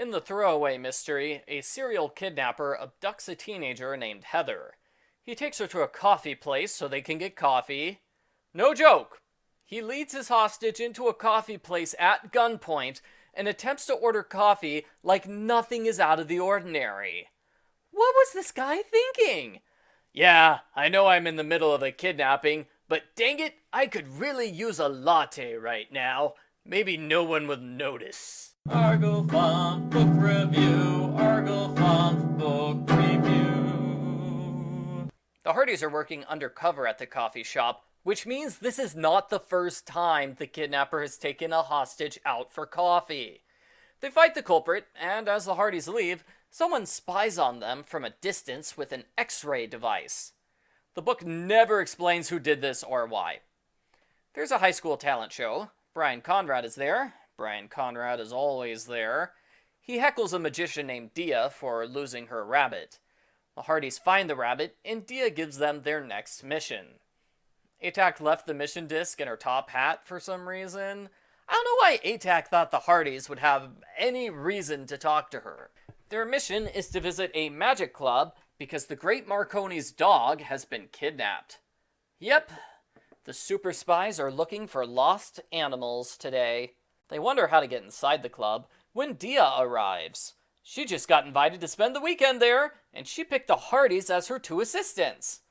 In the throwaway mystery, a serial kidnapper abducts a teenager named Heather. He takes her to a coffee place so they can get coffee. No joke! He leads his hostage into a coffee place at gunpoint and attempts to order coffee like nothing is out of the ordinary. What was this guy thinking? Yeah, I know I'm in the middle of a kidnapping, but dang it, I could really use a latte right now. Maybe no one would notice. Argofont Book Review, Argofont Book Review. The Hardys are working undercover at the coffee shop, which means this is not the first time the kidnapper has taken a hostage out for coffee. They fight the culprit, and as the Hardys leave, someone spies on them from a distance with an X-ray device. The book never explains who did this or why. There's a high school talent show. Brian Conrad is there. Brian Conrad is always there. He heckles a magician named Dia for losing her rabbit. The Hardys find the rabbit, and Dia gives them their next mission. Atac left the mission disc in her top hat for some reason. I don't know why Atac thought the Hardys would have any reason to talk to her. Their mission is to visit a magic club because the Great Marconi's dog has been kidnapped. Yep, the super spies are looking for lost animals today. They wonder how to get inside the club when Dia arrives. She just got invited to spend the weekend there, and she picked the Hardys as her two assistants.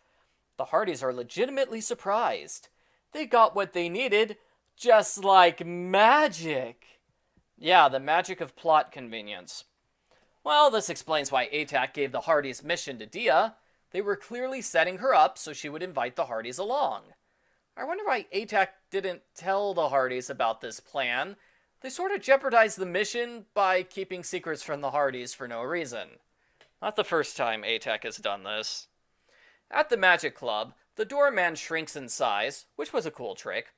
The Hardys are legitimately surprised. They got what they needed, just like magic. Yeah, the magic of plot convenience. Well, this explains why Atac gave the Hardys' mission to Dia. They were clearly setting her up so she would invite the Hardys along. I wonder why Atac didn't tell the Hardys about this plan. They sort of jeopardized the mission by keeping secrets from the Hardys for no reason. Not the first time Atac has done this. At the Magic Club, the doorman shrinks in size, which was a cool trick.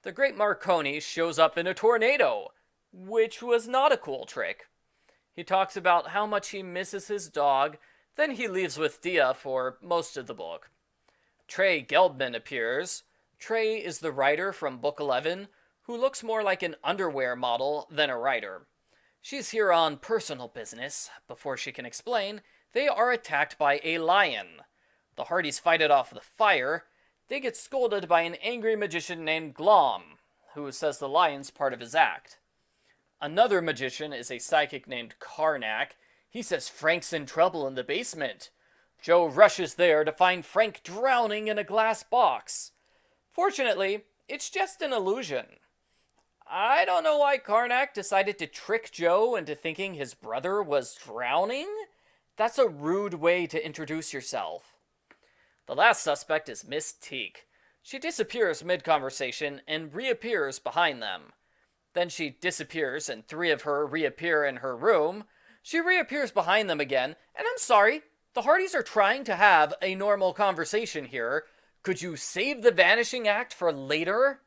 The Great Marconi shows up in a tornado, which was not a cool trick. He talks about how much he misses his dog, then he leaves with Dia for most of the book. Trey Gelbman appears. Trey is the writer from Book 11, who looks more like an underwear model than a writer. She's here on personal business. Before she can explain, they are attacked by a lion. The Hardys fight it off with fire. They get scolded by an angry magician named Glom, who says the lion's part of his act. Another magician is a psychic named Karnak. He says Frank's in trouble in the basement. Joe rushes there to find Frank drowning in a glass box. Fortunately, it's just an illusion. I don't know why Karnak decided to trick Joe into thinking his brother was drowning. That's a rude way to introduce yourself. The last suspect is Mystique. She disappears mid-conversation and reappears behind them. Then she disappears and three of her reappear in her room. She reappears behind them again, and I'm sorry, the Hardys are trying to have a normal conversation here. Could you save the vanishing act for later?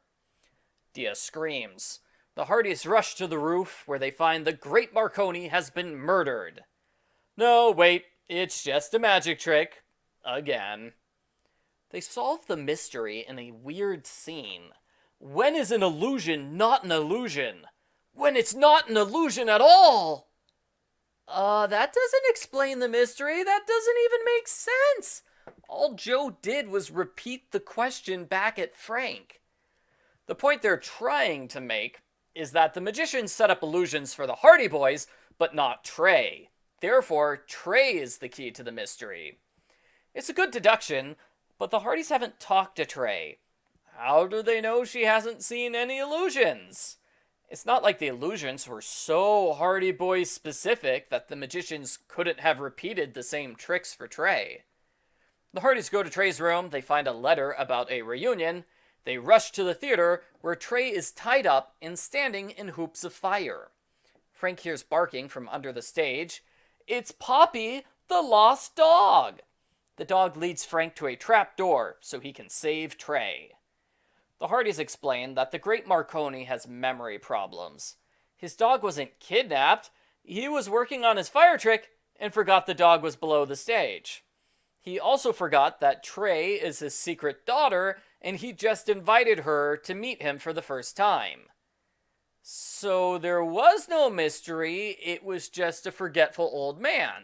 Dia screams. The Hardys rush to the roof where they find the Great Marconi has been murdered. No, wait, it's just a magic trick. Again. They solve the mystery in a weird scene. When is an illusion not an illusion? When it's not an illusion at all? That doesn't explain the mystery. That doesn't even make sense. All Joe did was repeat the question back at Frank. The point they're trying to make is that the magicians set up illusions for the Hardy Boys, but not Trey. Therefore, Trey is the key to the mystery. It's a good deduction, but the Hardys haven't talked to Trey. How do they know she hasn't seen any illusions? It's not like the illusions were so Hardy Boys specific that the magicians couldn't have repeated the same tricks for Trey. The Hardys go to Trey's room, they find a letter about a reunion. They rush to the theater, where Trey is tied up and standing in hoops of fire. Frank hears barking from under the stage. It's Poppy, the lost dog! The dog leads Frank to a trap door so he can save Trey. The Hardys explain that the Great Marconi has memory problems. His dog wasn't kidnapped. He was working on his fire trick and forgot the dog was below the stage. He also forgot that Trey is his secret daughter and he just invited her to meet him for the first time. So there was no mystery, it was just a forgetful old man.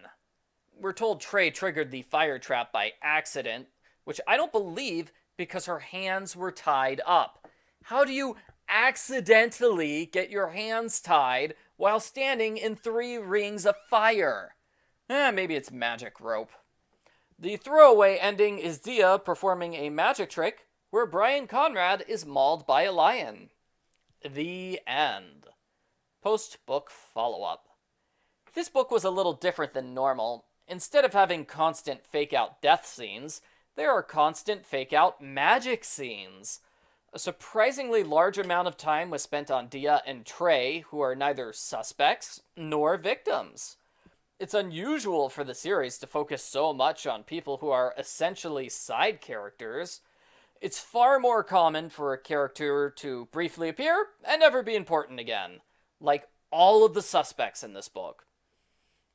We're told Trey triggered the fire trap by accident, which I don't believe because her hands were tied up. How do you accidentally get your hands tied while standing in 3 rings of fire? Maybe it's magic rope. The throwaway ending is Dia performing a magic trick where Brian Conrad is mauled by a lion. The end. Post-Book Followup. This book was a little different than normal. Instead of having constant fake-out death scenes, there are constant fake-out magic scenes. A surprisingly large amount of time was spent on Dia and Trey, who are neither suspects nor victims. It's unusual for the series to focus so much on people who are essentially side characters. It's far more common for a character to briefly appear and never be important again, like all of the suspects in this book.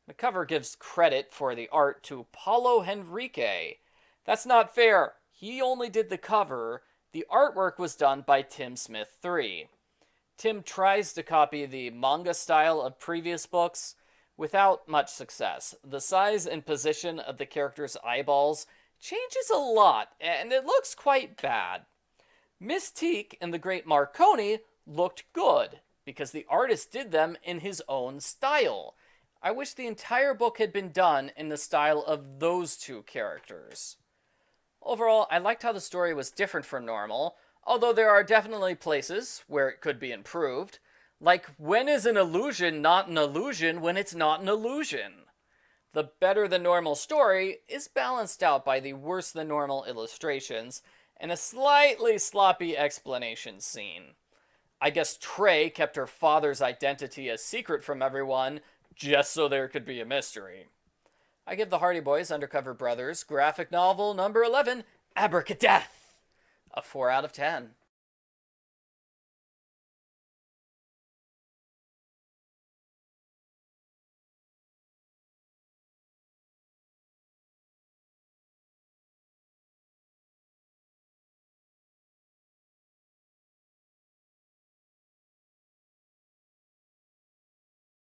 The cover gives credit for the art to Paulo Henrique. That's not fair. He only did the cover. The artwork was done by Tim Smith III. Tim tries to copy the manga style of previous books without much success. The size and position of the characters' eyeballs changes a lot, and it looks quite bad. Mystique and the Great Marconi looked good, because the artist did them in his own style. I wish the entire book had been done in the style of those 2 characters. Overall, I liked how the story was different from normal, although there are definitely places where it could be improved. Like, when is an illusion not an illusion when it's not an illusion? The better-than-normal story is balanced out by the worse-than-normal illustrations and a slightly sloppy explanation scene. I guess Trey kept her father's identity a secret from everyone just so there could be a mystery. I give the Hardy Boys Undercover Brothers graphic novel number 11, Abracadeath, a 4 out of 10.